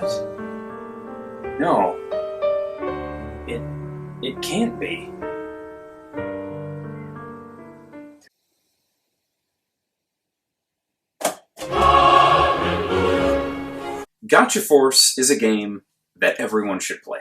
What? No. It can't be. Gotcha Force is a game that everyone should play.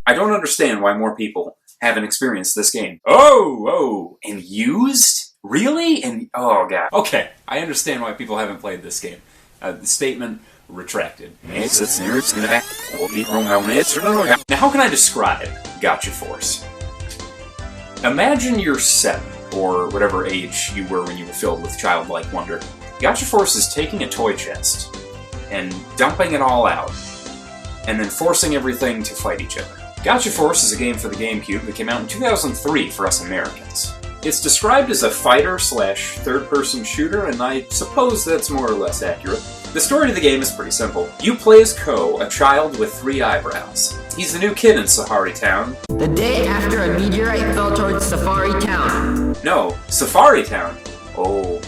I don't understand why more people haven't experienced this game. Oh, and used? Really? And oh god. Okay, I understand why people haven't played this game. The statement retracted. Now how can I describe Gotcha Force? Imagine you're 7, or whatever age you were when you were filled with childlike wonder. Gotcha Force is taking a toy chest and dumping it all out, and then forcing everything to fight each other. Gotcha Force is a game for the Gamecube that came out in 2003 for us Americans. It's described as a fighter/third-person shooter, and I suppose that's more or less accurate. The story of the game is pretty simple. You play as Ko, a child with 3 eyebrows. He's the new kid in Safari Town. The day after a meteorite fell towards Safari Town. No, Safari Town. Oh,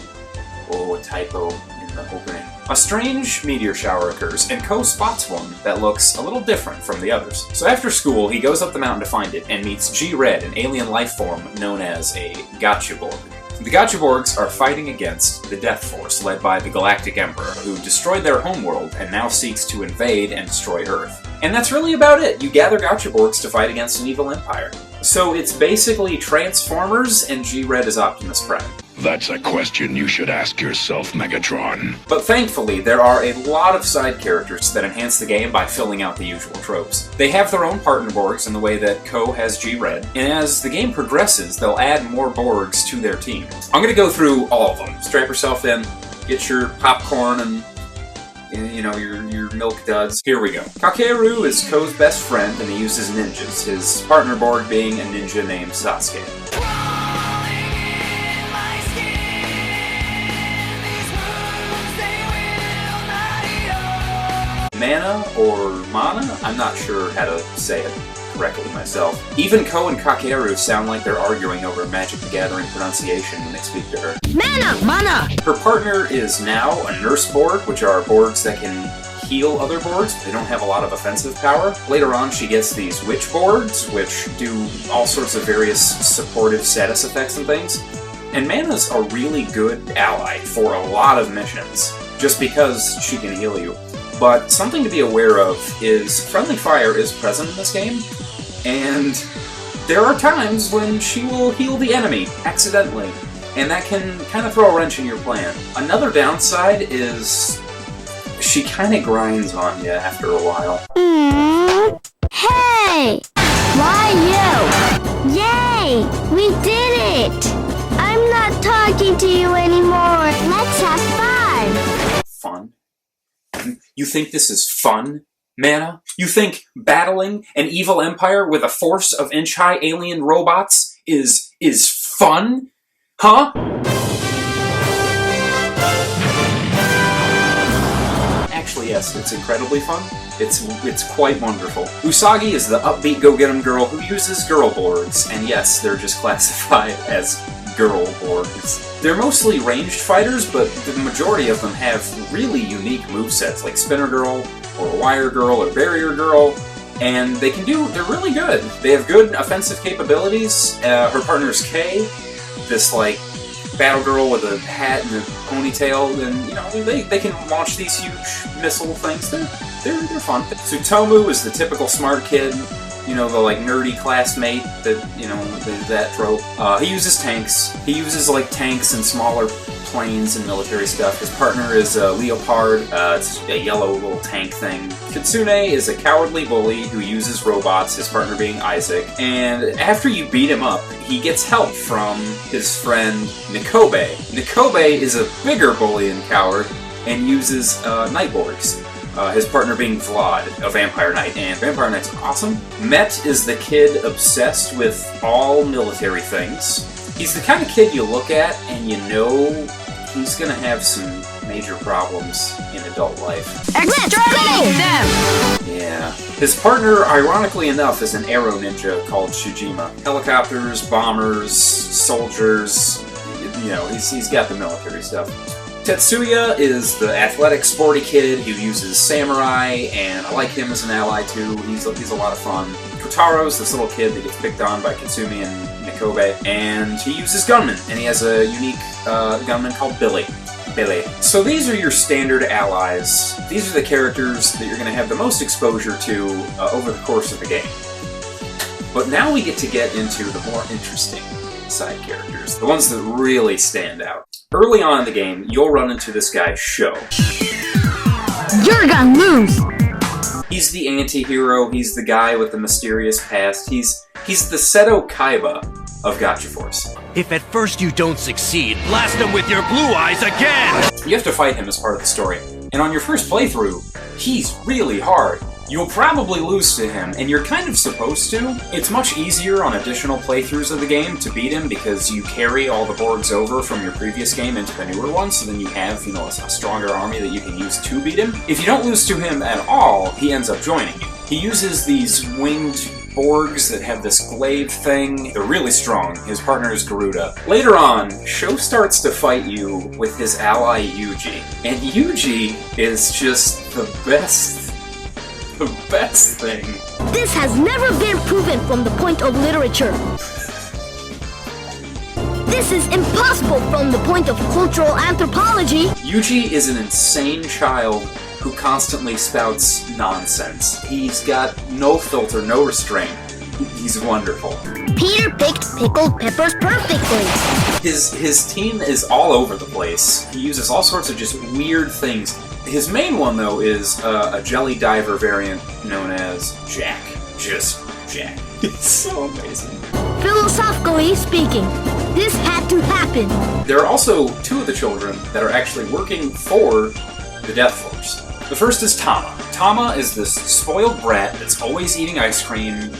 a typo in the opening. A strange meteor shower occurs, and Ko spots one that looks a little different from the others. So after school, he goes up the mountain to find it, and meets G-Red, an alien life form known as a Gotchaborg. The Gotchaborgs are fighting against the Death Force, led by the Galactic Emperor, who destroyed their homeworld and now seeks to invade and destroy Earth. And that's really about it. You gather Gotchaborgs to fight against an evil empire. So it's basically Transformers, and G-Red is Optimus Prime. That's a question you should ask yourself, Megatron. But thankfully, there are a lot of side characters that enhance the game by filling out the usual tropes. They have their own partner Borgs in the way that Ko has G-Red, and as the game progresses, they'll add more Borgs to their team. I'm gonna go through all of them. Strap yourself in, get your popcorn and your milk duds. Here we go. Kakeru is Ko's best friend, and he uses ninjas, his partner Borg being a ninja named Sasuke. Mana, or Mana? I'm not sure how to say it correctly myself. Even Ko and Kakeru sound like they're arguing over Magic the Gathering pronunciation when they speak to her. Mana! Her partner is now a Nurse Borg, which are Borgs that can heal other Borgs, but they don't have a lot of offensive power. Later on, she gets these Witch Borgs, which do all sorts of various supportive status effects and things. And Mana's a really good ally for a lot of missions, just because she can heal you. But something to be aware of is friendly fire is present in this game, and there are times when she will heal the enemy accidentally, and that can kind of throw a wrench in your plan. Another downside is she kind of grinds on you after a while. Hey! Why you? Yay! We did it! I'm not talking to you anymore. Let's have fun! Fun? You think this is fun, Mana? You think battling an evil empire with a force of inch-high alien robots is fun? Huh? Actually, yes, it's incredibly fun. It's quite wonderful. Usagi is the upbeat go-get-em girl who uses girl Borgs, and yes, they're just classified as girl Borgs. They're mostly ranged fighters, but the majority of them have really unique movesets, like Spinner Girl, or Wire Girl, or Barrier Girl, and they're really good. They have good offensive capabilities. Her partner's Kay, this, like, battle girl with a hat and a ponytail, and, they can launch these huge missile things. They're fun. Tsutomu is the typical smart kid, the, like, nerdy classmate that trope. He uses tanks. He uses, like, tanks and smaller planes and military stuff. His partner is Leopard. It's a yellow little tank thing. Kitsune is a cowardly bully who uses robots, his partner being Isaac. And after you beat him up, he gets help from his friend Nikobe. Nikobe is a bigger bully and coward and uses Nightborgs. His partner being Vlad, a Vampire Knight, and Vampire Knight's awesome. Met is the kid obsessed with all military things. He's the kind of kid you look at and you know he's gonna have some major problems in adult life. Exterminate them! Yeah. His partner, ironically enough, is an aero ninja called Shijima. Helicopters, bombers, soldiers, he's got the military stuff. Tetsuya is the athletic, sporty kid who uses samurai, and I like him as an ally too. He's a lot of fun. Kotaro's this little kid that gets picked on by Katsumi and Mikobe, and he uses gunman, and he has a unique gunman called Billy. So these are your standard allies. These are the characters that you're going to have the most exposure to over the course of the game. But now we get into the more interesting side characters, the ones that really stand out. Early on in the game, you'll run into this guy, Sho. You're gonna lose! He's the anti-hero, he's the guy with the mysterious past, he's the Seto Kaiba of Gacha Force. If at first you don't succeed, blast him with your blue eyes again! You have to fight him as part of the story, and on your first playthrough, he's really hard. You'll probably lose to him, and you're kind of supposed to. It's much easier on additional playthroughs of the game to beat him because you carry all the Borgs over from your previous game into the newer one, so then you have, you know, a stronger army that you can use to beat him. If you don't lose to him at all, he ends up joining you. He uses these winged Borgs that have this glaive thing. They're really strong. His partner is Garuda. Later on, Sho starts to fight you with his ally Yuji. And Yuji is just the best thing. This has never been proven from the point of literature. This is impossible from the point of cultural anthropology. Yuji is an insane child who constantly spouts nonsense. He's got no filter, no restraint. He's wonderful. Peter picked pickled peppers perfectly. His team is all over the place. He uses all sorts of just weird things. His main one, though, is a jelly diver variant known as Jack. Just Jack. It's so amazing. Philosophically speaking, this had to happen. There are also two of the children that are actually working for the Death Force. The first is Tama. Tama is this spoiled brat that's always eating ice cream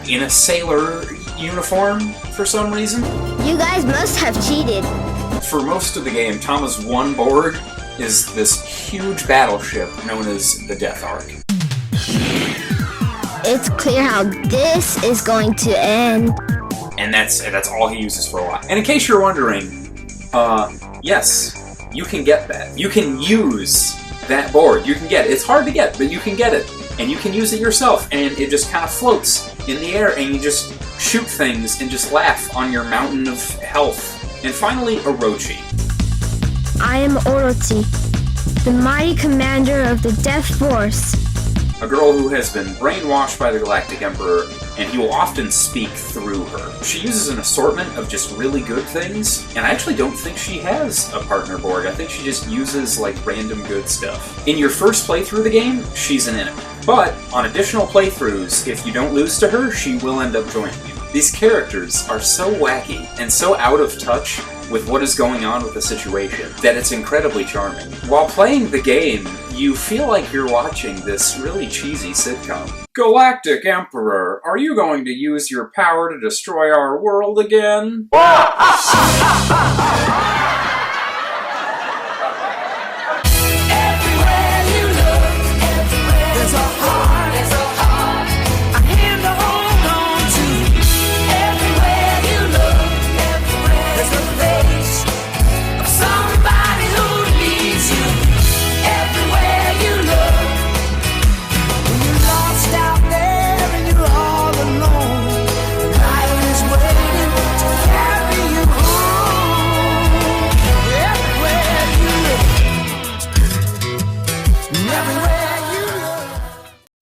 in a sailor uniform for some reason. You guys must have cheated. For most of the game, Tama's one Borg is this huge battleship known as the Death Ark. It's clear how this is going to end. And that's all he uses for a while. And in case you're wondering, yes, you can get that. You can use that Borg. You can get it. It's hard to get, but you can get it. And you can use it yourself, and it just kind of floats in the air, and you just shoot things and just laugh on your mountain of health. And finally, Orochi. I am Orochi, the mighty commander of the Death Force. A girl who has been brainwashed by the Galactic Emperor, and he will often speak through her. She uses an assortment of just really good things, and I actually don't think she has a partner Borg. I think she just uses, like, random good stuff. In your first playthrough of the game, she's an enemy. But on additional playthroughs, if you don't lose to her, she will end up joining you. These characters are so wacky and so out of touch with what is going on with the situation that it's incredibly charming. While playing the game, you feel like you're watching this really cheesy sitcom. Galactic Emperor, are you going to use your power to destroy our world again?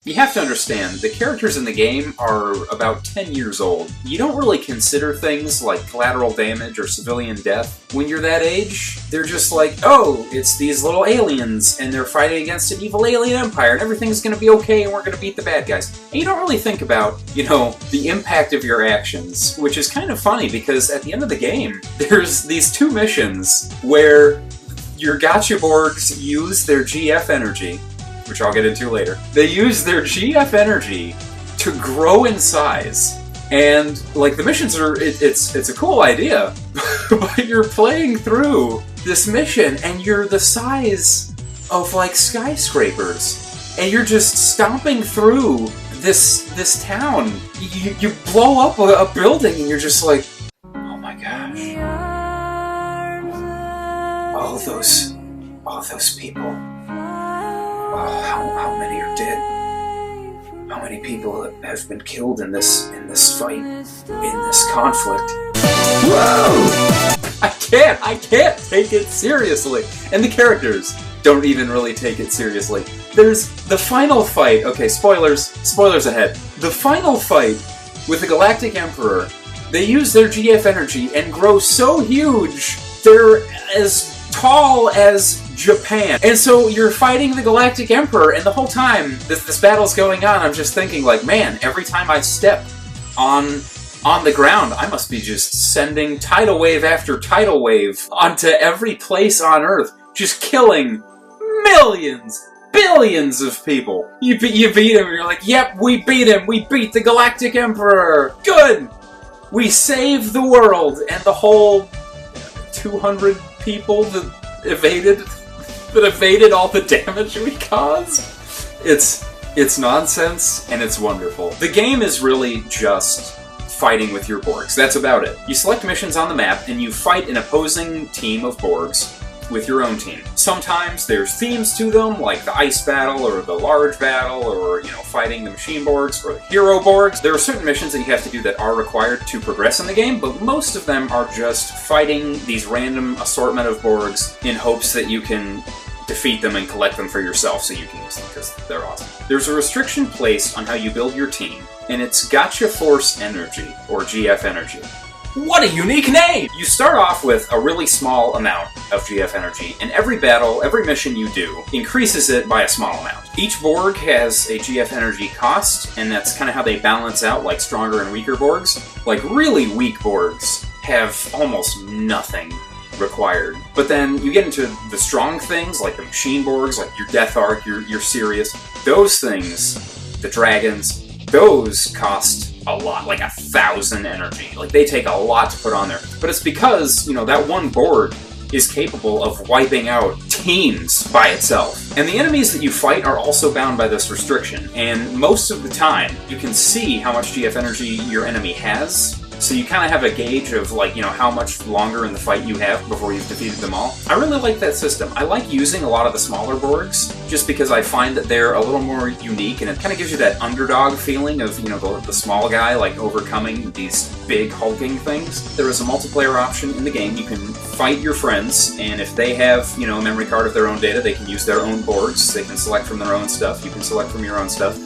You have to understand, the characters in the game are about 10 years old. You don't really consider things like collateral damage or civilian death when you're that age. They're just like, oh, it's these little aliens, and they're fighting against an evil alien empire, and everything's gonna be okay, and we're gonna beat the bad guys. And you don't really think about, you know, the impact of your actions, which is kind of funny, because at the end of the game, there's these two missions where your Gacha Borgs use their GF energy, which I'll get into later. They use their GF energy to grow in size. And, like, the missions are, it's a cool idea, but you're playing through this mission and you're the size of, like, skyscrapers. And you're just stomping through this town. You blow up a building and you're just like, oh my gosh. Oh, All those people. Oh, how many are dead? How many people have been killed in this fight, in this conflict? Whoa! I can't take it seriously. And the characters don't even really take it seriously. There's the final fight. Okay, spoilers ahead. The final fight with the Galactic Emperor, they use their GF energy and grow so huge, they're as tall as Japan. And so you're fighting the Galactic Emperor, and the whole time this battle's going on, I'm just thinking like, man, every time I step on the ground, I must be just sending tidal wave after tidal wave onto every place on Earth, just killing millions, billions of people. You beat him, and you're like, yep, we beat him, we beat the Galactic Emperor, good! We saved the world, and the whole 200 people that evaded all the damage we caused. It's nonsense, and it's wonderful. The game is really just fighting with your Borgs. That's about it. You select missions on the map, and you fight an opposing team of Borgs with your own team. Sometimes there's themes to them, like the ice battle, or the large battle, or, fighting the machine Borgs, or the hero Borgs. There are certain missions that you have to do that are required to progress in the game, but most of them are just fighting these random assortment of Borgs in hopes that you can defeat them and collect them for yourself so you can use them, because they're awesome. There's a restriction placed on how you build your team, and it's Gotcha Force Energy, or GF Energy. What a unique name! You start off with a really small amount of GF energy, and every battle, every mission you do, increases it by a small amount. Each Borg has a GF energy cost, and that's kind of how they balance out, like, stronger and weaker Borgs. Like, really weak Borgs have almost nothing required. But then you get into the strong things, like the machine Borgs, like your Death Arc, your Sirius. Those things, the dragons, those cost a lot, like 1,000 energy. Like, they take a lot to put on there. But it's because, that one Borg is capable of wiping out teams by itself. And the enemies that you fight are also bound by this restriction, and most of the time, you can see how much GF energy your enemy has, so you kind of have a gauge of, how much longer in the fight you have before you've defeated them all. I really like that system. I like using a lot of the smaller Borgs, just because I find that they're a little more unique, and it kind of gives you that underdog feeling of, the small guy, overcoming these big hulking things. There is a multiplayer option in the game. You can fight your friends, and if they have, a memory card of their own data, they can use their own Borgs. They can select from their own stuff. You can select from your own stuff.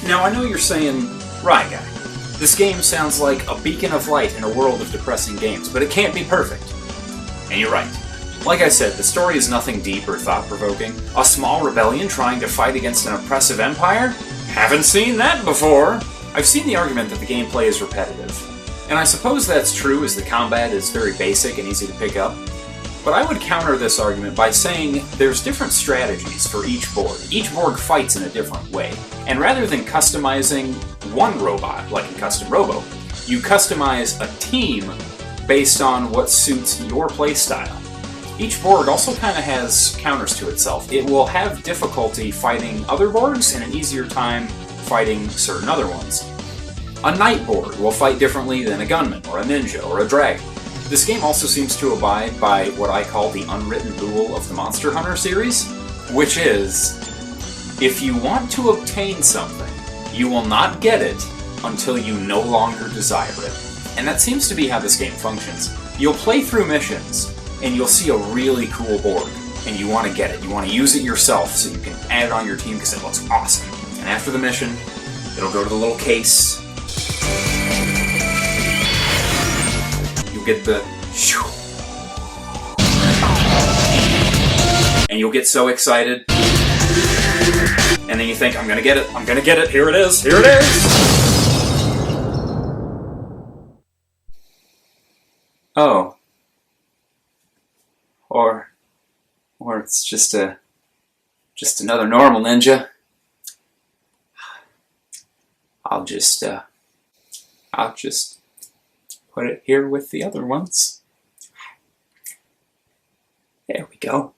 Now, I know you're saying, RyGuy, this game sounds like a beacon of light in a world of depressing games, but it can't be perfect. And you're right. Like I said, the story is nothing deep or thought-provoking. A small rebellion trying to fight against an oppressive empire? Haven't seen that before! I've seen the argument that the gameplay is repetitive. And I suppose that's true, as the combat is very basic and easy to pick up. But I would counter this argument by saying there's different strategies for each Borg. Each Borg fights in a different way. And rather than customizing one robot, like in Custom Robo, you customize a team based on what suits your playstyle. Each Borg also kind of has counters to itself. It will have difficulty fighting other Borgs and an easier time fighting certain other ones. A Knight Borg will fight differently than a Gunman, or a Ninja, or a Dragon. This game also seems to abide by what I call the unwritten rule of the Monster Hunter series, which is, if you want to obtain something, you will not get it until you no longer desire it. And that seems to be how this game functions. You'll play through missions, and you'll see a really cool Borg, and you want to get it. You want to use it yourself so you can add it on your team because it looks awesome. And after the mission, it'll go to the little case. You'll get the shoo, and you'll get so excited. And then you think, I'm gonna get it, here it is! Oh. Or it's just another normal ninja. I'll just put it here with the other ones. There we go.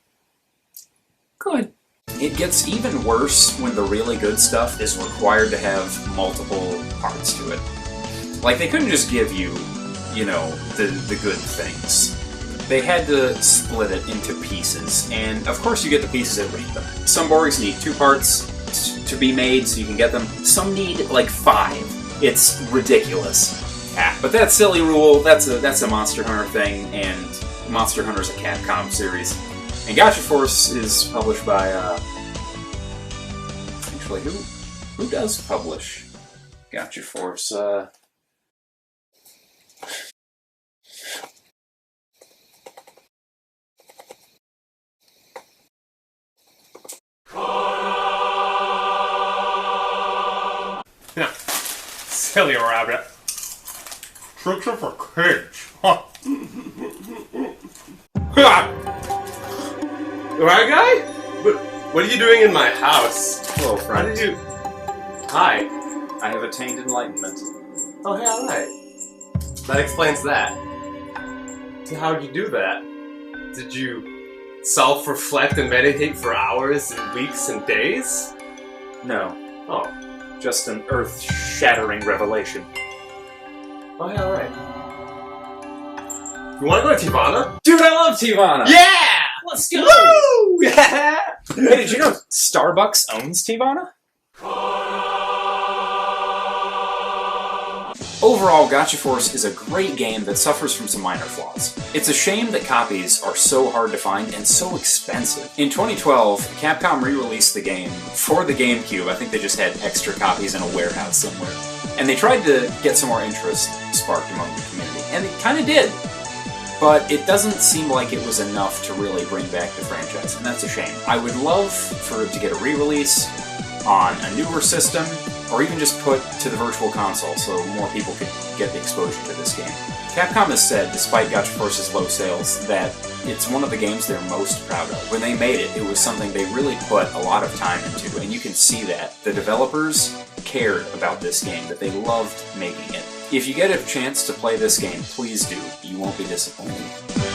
Good. It gets even worse when the really good stuff is required to have multiple parts to it. Like, they couldn't just give you, the good things. they had to split it into pieces, and of course you get the pieces at random. Some Borgs need 2 parts to be made so you can get them. Some need like 5. It's ridiculous. But that silly rule, that's a Monster Hunter thing, and Monster Hunter's a Capcom series. And Gotcha Force is published by, actually, who does publish Gotcha Force? Yeah. Silly rabbit. Tricks are for kids. Huh. RyGuy? What are you doing in my house? Hello, How friend. did you... Hi. I have attained enlightenment. Oh, hey, alright. That explains that. So how'd you do that? Did you self-reflect and meditate for hours and weeks and days? No, Oh. just an earth-shattering revelation. Oh, yeah, alright. You wanna go to Tivana? Dude, I love Tivana! Yeah! Let's go! Woo! Yeah! Hey, did you know Starbucks owns Tivana? Overall, Gotcha Force is a great game that suffers from some minor flaws. It's a shame that copies are so hard to find and so expensive. In 2012, Capcom re-released the game for the Gamecube. I think they just had extra copies in a warehouse somewhere. And they tried to get some more interest sparked among the community. And it kind of did. But it doesn't seem like it was enough to really bring back the franchise, and that's a shame. I would love for it to get a re-release on a newer system, or even just put to the Virtual Console so more people could get the exposure to this game. Capcom has said, despite Gotcha Force's low sales, that it's one of the games they're most proud of. When they made it, it was something they really put a lot of time into, and you can see that. The developers cared about this game, that they loved making it. If you get a chance to play this game, please do. You won't be disappointed.